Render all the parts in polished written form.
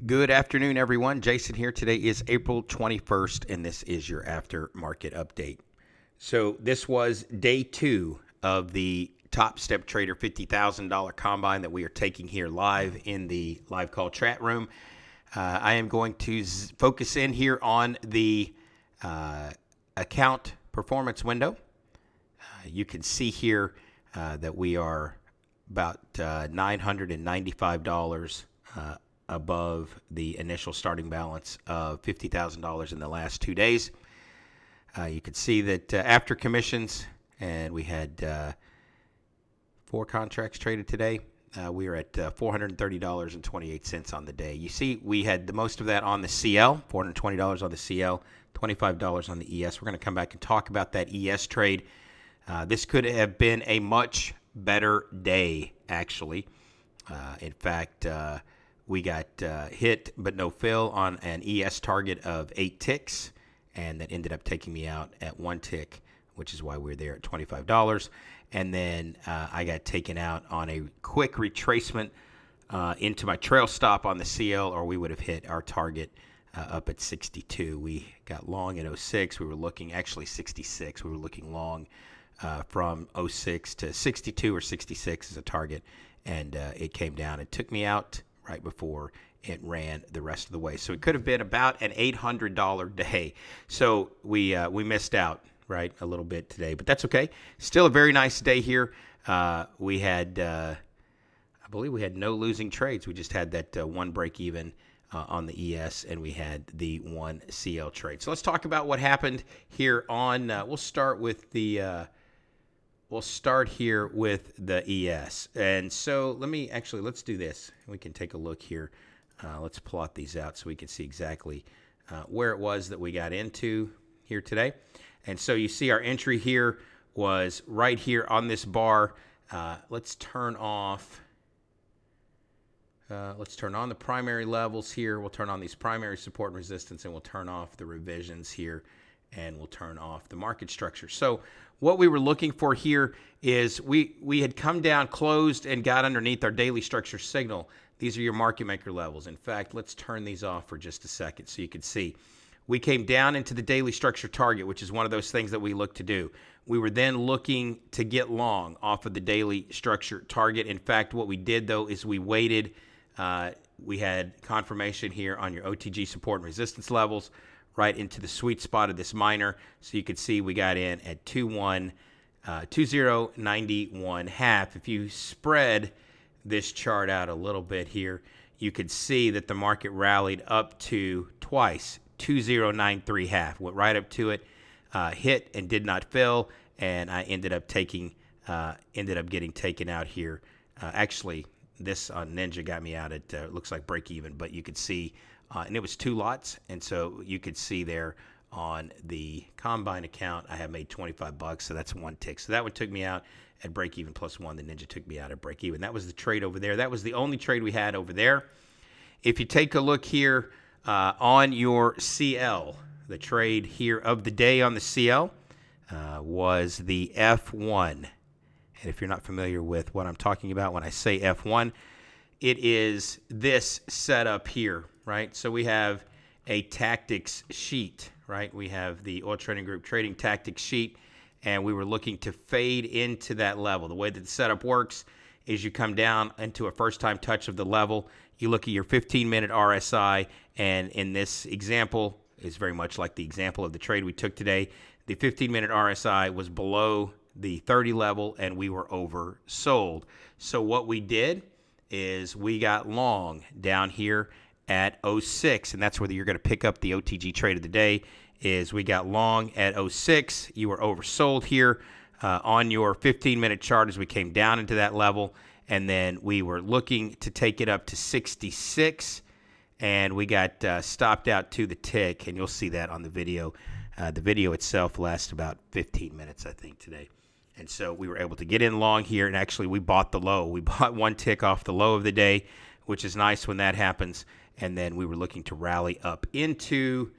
Good afternoon, everyone. Jason here. Today is April 21st, and this is your after market update. So this was day 2 of the Top Step Trader $50,000 combine that we are taking here live in the live call chat room. I am going to focus in here on the account performance window. You can see here that we are about $995 above the initial starting balance of $50,000 in the last 2 days. You can see that after commissions, and we had 4 contracts traded today, we are at $430.28 on the day. You see we had the most of that on the CL, $420 on the CL, $25 on the ES. We're going to come back and talk about that ES trade. This could have been a much better day, actually. In fact, we got hit but no fill on an ES target of 8 ticks, and that ended up taking me out at 1 tick, which is why we're there at $25. And then I got taken out on a quick retracement into my trail stop on the CL, or we would have hit our target up at 62. We got long at 06. We were looking, actually 66. We were looking long from 06 to 62 or 66 as a target, and it came down. It took me out right before it ran the rest of the way. So it could have been about an $800 day. So we missed out, right, a little bit today, but that's okay. Still a very nice day here. We had, I believe we had no losing trades. We just had that one break even on the ES, and we had the one CL trade. So let's talk about what happened here on, we'll start here with the ES. And so let's do this. We can take a look here. Let's plot these out so we can see exactly where it was that we got into here today. And so you see our entry here was right here on this bar. Let's turn on the primary levels here. We'll turn on these primary support and resistance, and we'll turn off the revisions here, and we'll turn off the market structure. So what we were looking for here is we had come down, closed, and got underneath our daily structure signal. These are your market maker levels. In fact, let's turn these off for just a second so you can see. We came down into the daily structure target, which is one of those things that we look to do. We were then looking to get long off of the daily structure target. In fact, what we did, though, is we waited. We had confirmation here on your OTG support and resistance levels right into the sweet spot of this minor. So you could see we got in at 2091 half. If you spread this chart out a little bit here, you could see that the market rallied up to twice, 2093 half. Went right up to it, hit and did not fill, and I ended up getting taken out here. Actually, this on Ninja got me out at looks like break even, but you could see, and it was 2 lots, and so you could see there on the combine account I have made $25, so that's 1 tick. So that one took me out at break even plus 1. The Ninja took me out at break even. That was the trade over there. That was the only trade we had over there. If you take a look here on your CL, the trade here of the day on the CL was the F1. And if you're not familiar with what I'm talking about when I say F1, it is this setup here, right? So we have a tactics sheet, right? We have the Oil Trading Group trading tactics sheet, and we were looking to fade into that level. The way that the setup works is you come down into a first-time touch of the level. You look at your 15-minute RSI, and in this example, is very much like the example of the trade we took today. The 15-minute RSI was below the 30 level, and we were oversold. So what we did is we got long down here at 06, and that's where you're going to pick up the OTG trade of the day. Is we got long at 06. You were oversold here on your 15-minute chart as we came down into that level, and then we were looking to take it up to 66, and we got stopped out to the tick, and you'll see that on the video. The video itself lasts about 15 minutes, I think, today. And so we were able to get in long here, and actually we bought the low. We bought 1 tick off the low of the day, which is nice when that happens. And then we were looking to rally up into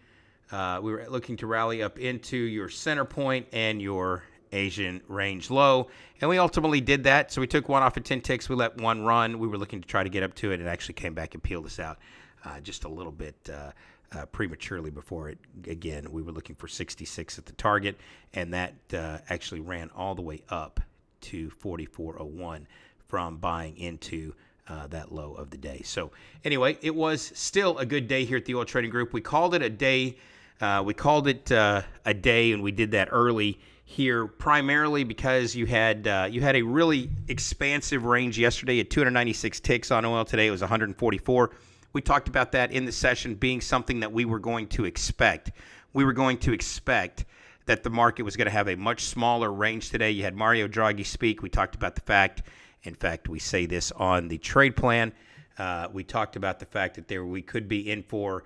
your center point and your Asian range low, and we ultimately did that. So we took one off at 10 ticks. We let one run. We were looking to try to get up to it. It actually came back and peeled us out just a little bit prematurely before it. Again, we were looking for 66 at the target, and that actually ran all the way up to 44.01 from buying into that low of the day. So anyway, it was still a good day here at the Oil Trading Group. We called it a day. We called it a day, and we did that early here primarily because you had a really expansive range yesterday at 296 ticks on oil. Today it was 144. We talked about that in the session being something that we were going to expect. We were going to expect that the market was going to have a much smaller range today. You had Mario Draghi speak. We talked about the fact, in fact, we say this on the trade plan. We talked about the fact that we could be in for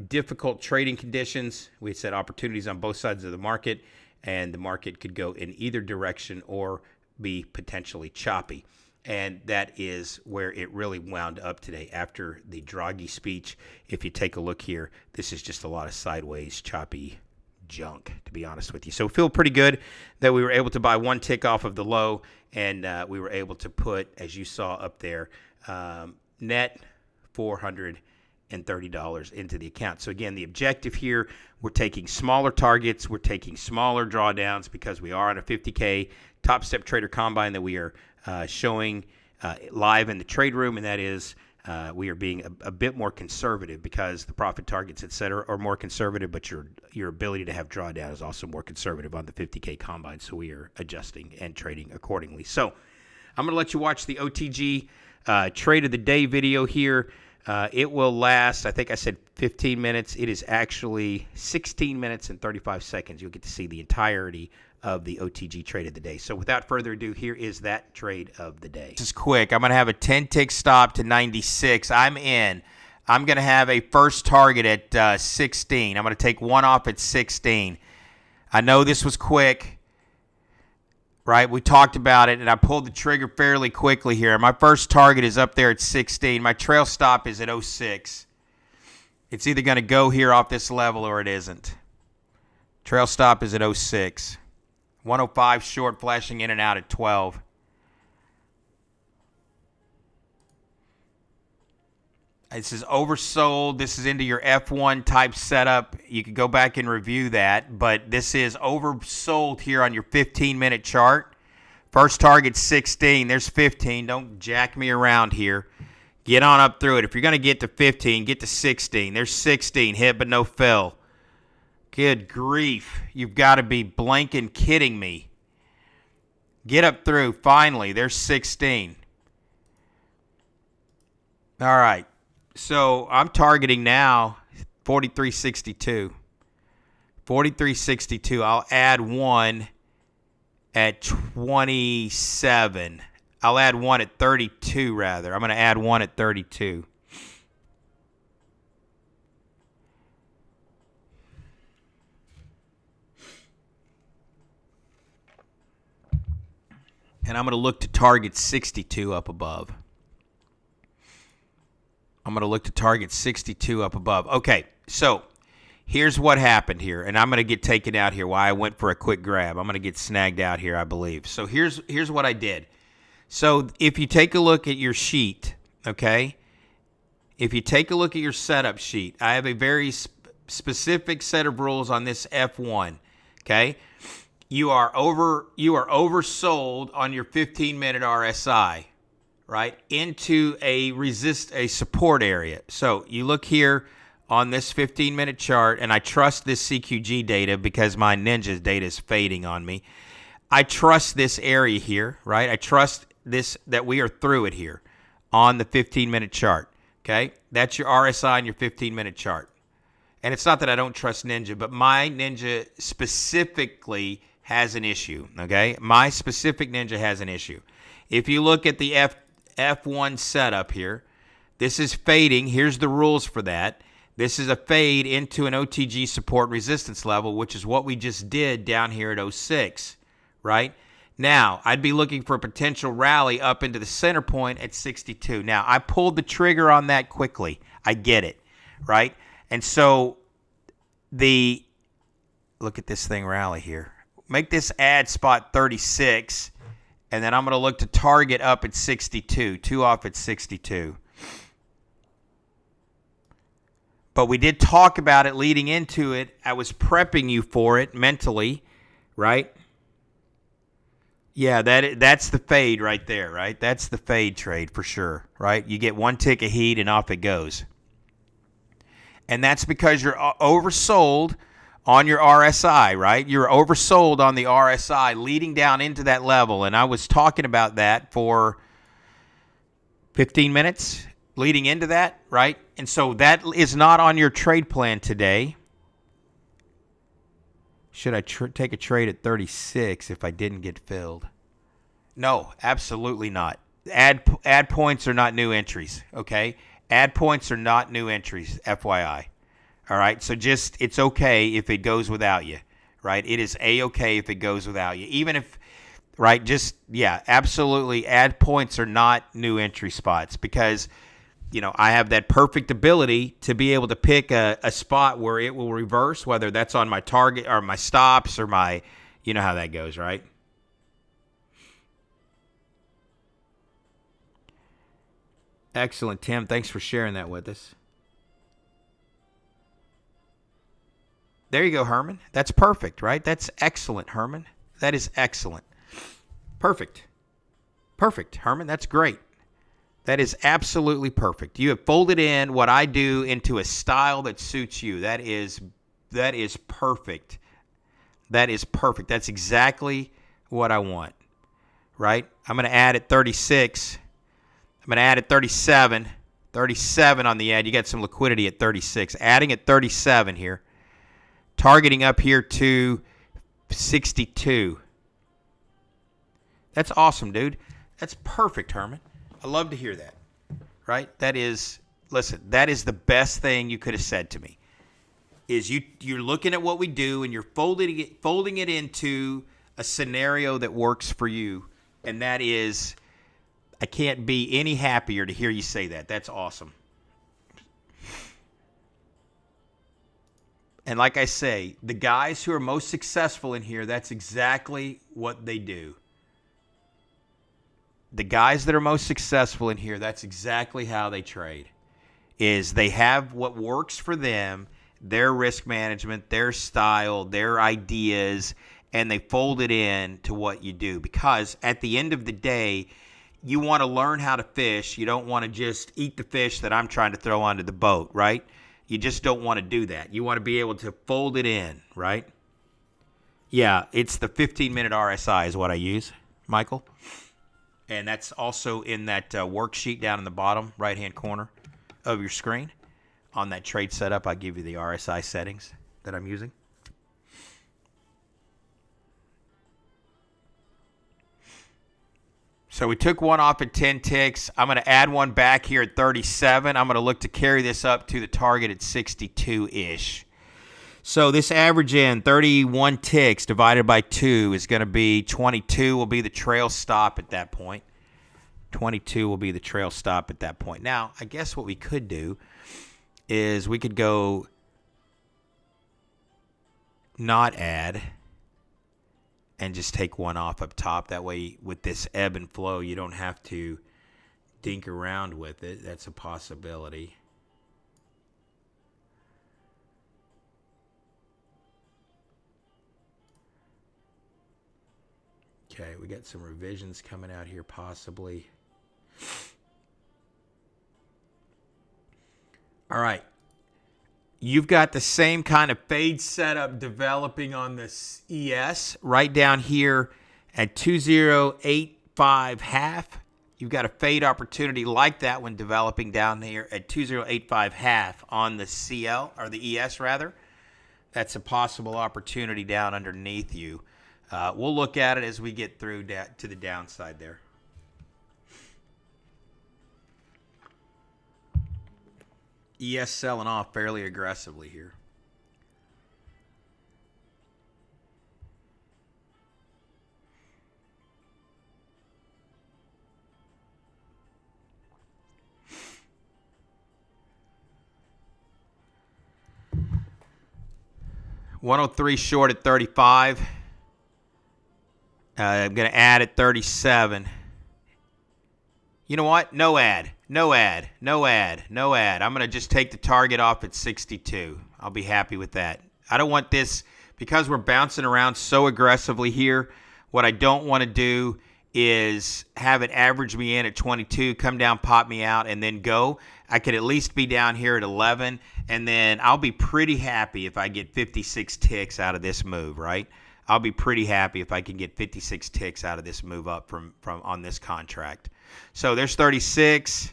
difficult trading conditions. We said opportunities on both sides of the market, and the market could go in either direction or be potentially choppy. And that is where it really wound up today after the Draghi speech. If you take a look here, this is just a lot of sideways, choppy junk, to be honest with you. So feel pretty good that we were able to buy one tick off of the low, and we were able to put, as you saw up there, net $430 into the account. So again, the objective here, we're taking smaller targets, we're taking smaller drawdowns because we are on a 50K Top Step Trader Combine that we are showing live in the trade room, and that is we are being a bit more conservative because the profit targets, et cetera, are more conservative, but your ability to have drawdown is also more conservative on the 50K Combine, so we are adjusting and trading accordingly. So I'm going to let you watch the OTG Trade of the Day video here. It will last, I think I said 15 minutes. It is actually 16 minutes and 35 seconds. You'll get to see the entirety of the OTG Trade of the Day. So without further ado, here is that trade of the day. This is quick. I'm going to have a 10-tick stop to 96. I'm in. I'm going to have a first target at 16. I'm going to take one off at 16. I know this was quick, right? We talked about it, and I pulled the trigger fairly quickly here. My first target is up there at 16. My trail stop is at 06. It's either going to go here off this level or it isn't. Trail stop is at 06. 105 short, flashing in and out at 12. This is oversold. This is into your F1 type setup. You can go back and review that, but this is oversold here on your 15-minute chart. First target 16. There's 15. Don't jack me around here. Get on up through it. If you're going to get to 15, get to 16. There's 16. Hit but no fill. Good grief. You've got to be blanking kidding me. Get up through. Finally, there's 16. All right. So I'm targeting now 43.62. 43.62. I'll add one at 27. I'll add one at 32, rather. I'm going to add one at 32. And I'm going to look to target 62 up above. I'm going to look to target 62 up above. Okay, so here's what happened here. And I'm going to get taken out here. Why I went for a quick grab. I'm going to get snagged out here, I believe. So here's what I did. So if you take a look at your sheet, okay, if you take a look at your setup sheet, I have a very specific set of rules on this F1, okay? You are oversold on your 15-minute RSI, right, into a support area. So you look here on this 15-minute chart, and I trust this CQG data because my Ninja's data is fading on me. I trust this area here, right? I trust this that we are through it here on the 15-minute chart, okay? That's your RSI and your 15-minute chart. And it's not that I don't trust Ninja, but my Ninja specifically has an issue, okay? My specific Ninja has an issue. If you look at the F1 setup here, this is fading. Here's the rules for that. This is a fade into an OTG support resistance level, which is what we just did down here at 06, right? Now, I'd be looking for a potential rally up into the center point at 62. Now, I pulled the trigger on that quickly. I get it, right? And so look at this thing rally here. make this add spot 36, and then I'm going to look to target up at 62, 2 off at 62. But we did talk about it leading into it. I was prepping you for it mentally, right? Yeah, that's the fade right there, right? That's the fade trade for sure, right? You get one tick of heat and off it goes. And that's because you're oversold on your RSI, right? You're oversold on the RSI leading down into that level. And I was talking about that for 15 minutes leading into that, right? And so that is not on your trade plan today. Should I take a trade at 36 if I didn't get filled? No, absolutely not. Add points are not new entries, okay? Add points are not new entries, FYI. All right, so just it's okay if it goes without you, right? It is A-okay if it goes without you. Even if, right, just, yeah, absolutely add points are not new entry spots because, you know, I have that perfect ability to be able to pick a spot where it will reverse, whether that's on my target or my stops or my, you know how that goes, right? Excellent, Tim. Thanks for sharing that with us. There you go, Herman. That's perfect, right? That's excellent, Herman. That is excellent. Perfect. Perfect, Herman. That's great. That is absolutely perfect. You have folded in what I do into a style that suits you. That is perfect. That is perfect. That's exactly what I want, right? I'm going to add at 36. I'm going to add at 37. 37 on the ad. You got some liquidity at 36. Adding at 37 here. Targeting up here to 62. That's awesome, dude. That's perfect, Herman. I love to hear that, right? That is, listen, that is the best thing you could have said to me, is you're looking at what we do and you're folding it into a scenario that works for you, and that is, I can't be any happier to hear you say that. That's awesome. And like I say, the guys who are most successful in here, that's exactly what they do. The guys that are most successful in here, that's exactly how they trade. Is they have what works for them, their risk management, their style, their ideas, and they fold it in to what you do. Because at the end of the day, you want to learn how to fish. You don't want to just eat the fish that I'm trying to throw onto the boat, right? You just don't want to do that. You want to be able to fold it in, right? Yeah, it's the 15-minute RSI is what I use, Michael. And that's also in that worksheet down in the bottom right-hand corner of your screen. On that trade setup, I give you the RSI settings that I'm using. So we took one off at 10 ticks. I'm going to add one back here at 37. I'm going to look to carry this up to the target at 62-ish. So this average in 31 ticks divided by 2 is going to be 22 will be the trail stop at that point. 22 will be the trail stop at that point. Now, I guess what we could do is we could go not add and just take one off up top. That way, with this ebb and flow, you don't have to dink around with it. That's a possibility. Okay, we got some revisions coming out here possibly. All right. You've got the same kind of fade setup developing on this ES right down here at 2085 half. You've got a fade opportunity like that one developing down here at 2085 half on the CL, or the ES rather. That's a possible opportunity down underneath you. We'll look at it as we get through to the downside there. ES selling off fairly aggressively here. $103 short at 35. I'm going to add at 37. You know what? No ad. No ad. No ad. No ad. I'm going to just take the target off at 62. I'll be happy with that. I don't want this, because we're bouncing around so aggressively here, what I don't want to do is have it average me in at 22, come down, pop me out, and then go. I could at least be down here at 11, and then I'll be pretty happy if I get 56 ticks out of this move, right? I'll be pretty happy if I can get 56 ticks out of this move up from on this contract. So there's 36.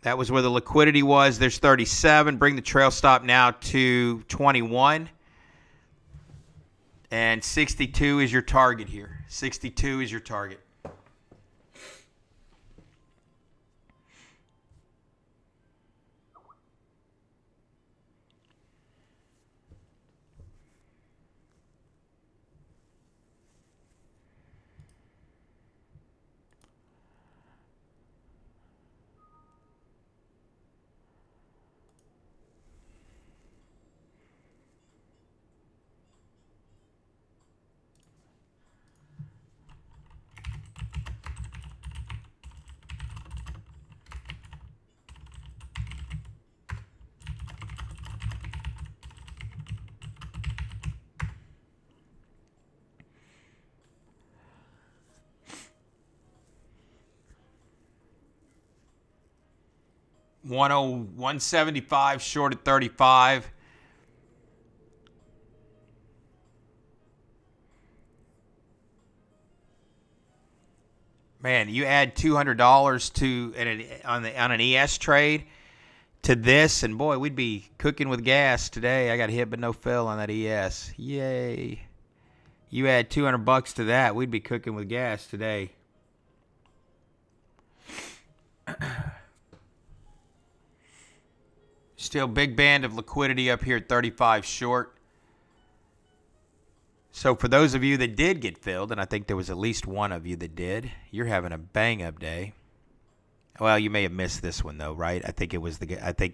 That was where the liquidity was. There's 37. Bring the trail stop now to 21. And 62 is your target here. 62 is your target. $175 short at 35. Man, you add $200 to on an ES trade to this, and boy, we'd be cooking with gas today. I got hit but no fill on that ES. Yay! You add $200 to that, we'd be cooking with gas today. Still big band of liquidity up here at 35 short. So for those of you that did get filled, and I think there was at least one of you that did, you're having a bang-up day. Well, you may have missed this one though, right? I think it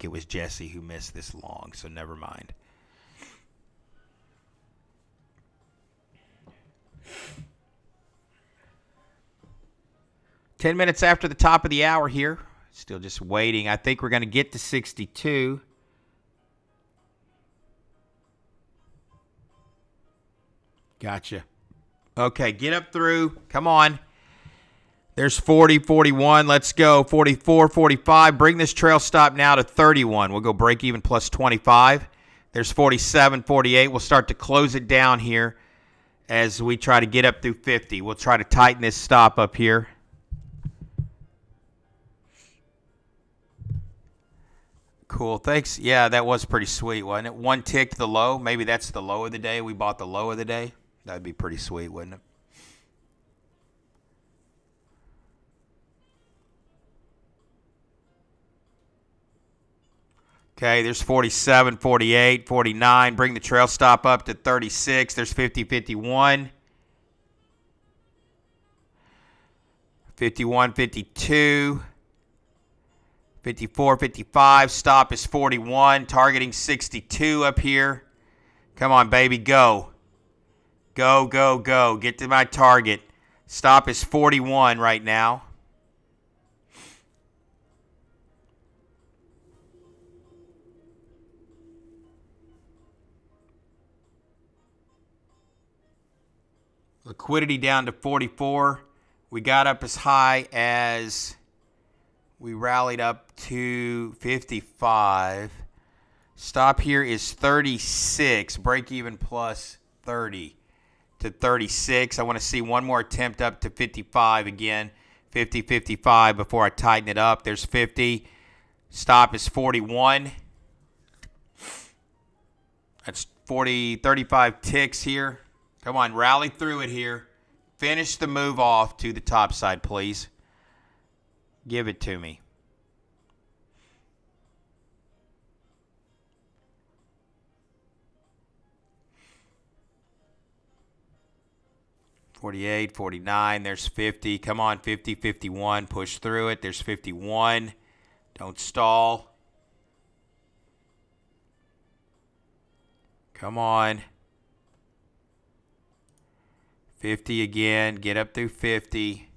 was Jesse who missed this long, so never mind. Ten minutes after the top of the hour here. Still just waiting. I think we're going to get to 62. Gotcha. Okay, get up through. Come on. There's 40, 41. Let's go. 44, 45. Bring this trail stop now to 31. We'll go break even plus 25. There's 47, 48. We'll start to close it down here as we try to get up through 50. We'll try to tighten this stop up here. Cool. Thanks. Yeah, that was pretty sweet, wasn't it? One tick to the low. Maybe that's the low of the day. We bought the low of the day. That'd be pretty sweet, wouldn't it? Okay, there's 47, 48, 49. Bring the trail stop up to 36. There's 50, 51. 51, 52. 54, 55. Stop is 41. Targeting 62 up here. Come on, baby. Go. Go, go, go. Get to my target. Stop is 41 right now. Liquidity down to 44. We got up as high as... We rallied up to 55. Stop here is 36. Break even plus 30 to 36. I want to see one more attempt up to 55 again. 50, 55 before I tighten it up. There's 50. Stop is 41. That's 40, 35 ticks here. Come on, rally through it here. Finish the move off to the top side, please. Give it to me. $48, $49. There's 50. Come on, 50, 51. Push through it. There's 51. Don't stall. Come on. 50 again. Get up through 50.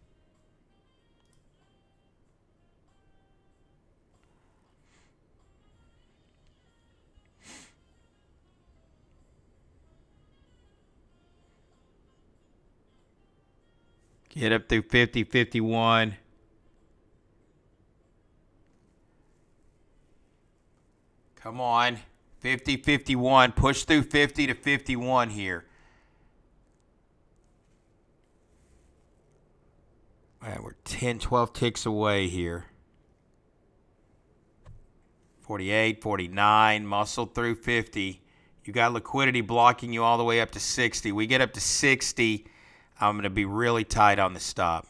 Get up through 50, 51. Come on. 50, 51. Push through 50 to 51 here. Man, we're 10, 12 ticks away here. 48, 49. Muscle through 50. You got liquidity blocking you all the way up to 60. We get up to 60. I'm going to be really tight on the stop.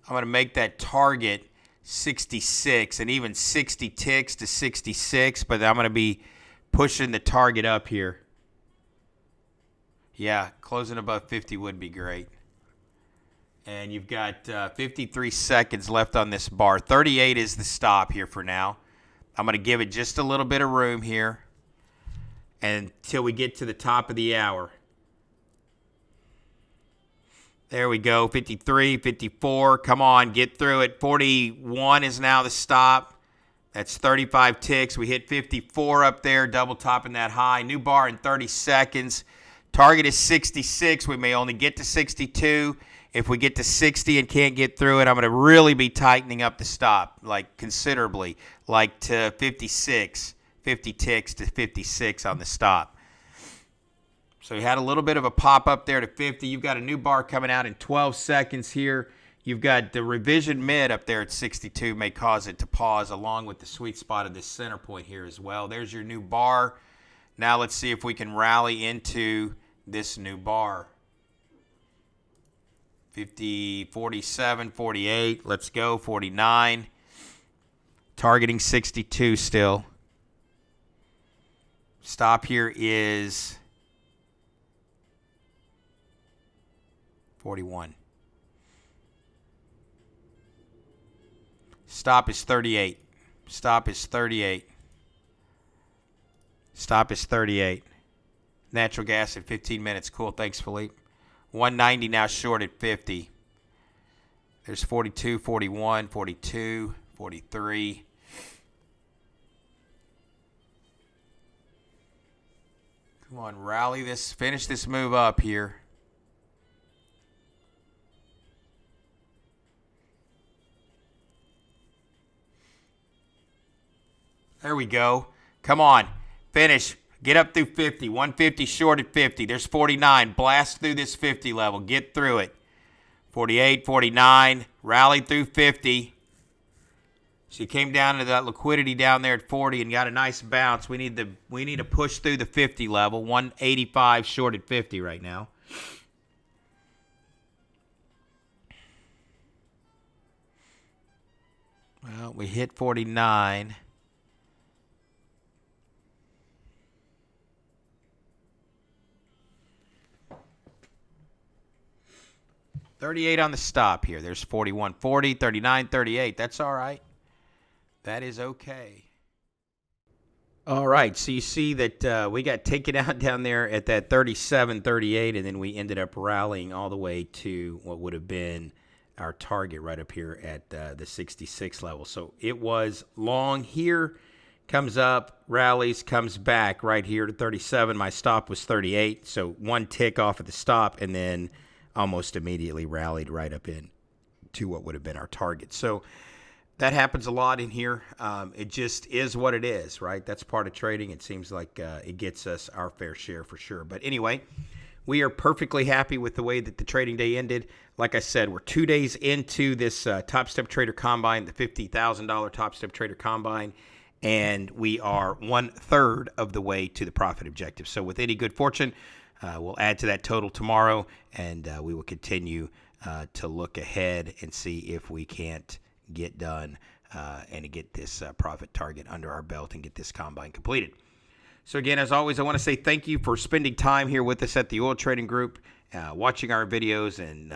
I'm going to make that target 66 and even 60 ticks to 66, but I'm going to be pushing the target up here. Yeah, closing above 50 would be great. And you've got 53 seconds left on this bar. 38 is the stop here for now. I'm going to give it just a little bit of room here until we get to the top of the hour. There we go, 53, 54. Come on, get through it. 41 is now the stop. That's 35 ticks. We hit 54 up there, double topping that high. New bar in 30 seconds. Target is 66. We may only get to 62. If we get to 60 and can't get through it, I'm going to really be tightening up the stop, like considerably, like to 56, 50 ticks to 56 on the stop. So you had a little bit of a pop up there to 50. You've got a new bar coming out in 12 seconds here. You've got the revision mid up there at 62 may cause it to pause along with the sweet spot of this center point here as well. There's your new bar. Now let's see if we can rally into this new bar. 50, 47, 48. Let's go. 49. Targeting 62 still. Stop here is 41. Stop is 38. Stop is 38. Stop is 38. Natural gas in 15 minutes. Cool. Thanks, Philippe. 190 now short at 50. There's 42, 41, 42, 43. Come on, rally this. Finish this move up here. There we go. Come on. Finish. Get up through 50. 150 short at 50. There's 49. Blast through this 50 level. Get through it. 48, 49. Rally through 50. So you came down to that liquidity down there at 40 and got a nice bounce. We need to push through the 50 level. 185 short at 50 right now. Well, we hit 49. $38 on the stop here. There's 41, 40, 39, 38. That's all right. That is okay. All right. So you see that we got taken out down there at that 37, 38, and then we ended up rallying all the way to what would have been our target right up here at the 66 level. So it was long here, comes up, rallies, comes back right here to 37. My stop was 38. So one tick off at the stop, and then almost immediately rallied right up in to what would have been our target. So that happens a lot in here. It just is what it is, right? That's part of trading. It seems like it gets us our fair share for sure. But anyway, we are perfectly happy with the way that the trading day ended. Like I said, we're 2 days into this Top Step Trader Combine, the $50,000 Top Step Trader Combine, and we are 1/3 of the way to the profit objective. So with any good fortune, we'll add to that total tomorrow, and we will continue to look ahead and see if we can't get done and to get this profit target under our belt and get this combine completed. So again, as always, I want to say thank you for spending time here with us at the Oil Trading Group, watching our videos and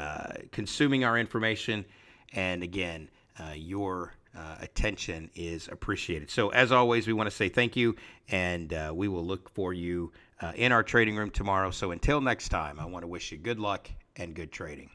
consuming our information. And again, your attention is appreciated. So as always, we want to say thank you, and we will look for you in our trading room tomorrow. So until next time, I want to wish you good luck and good trading.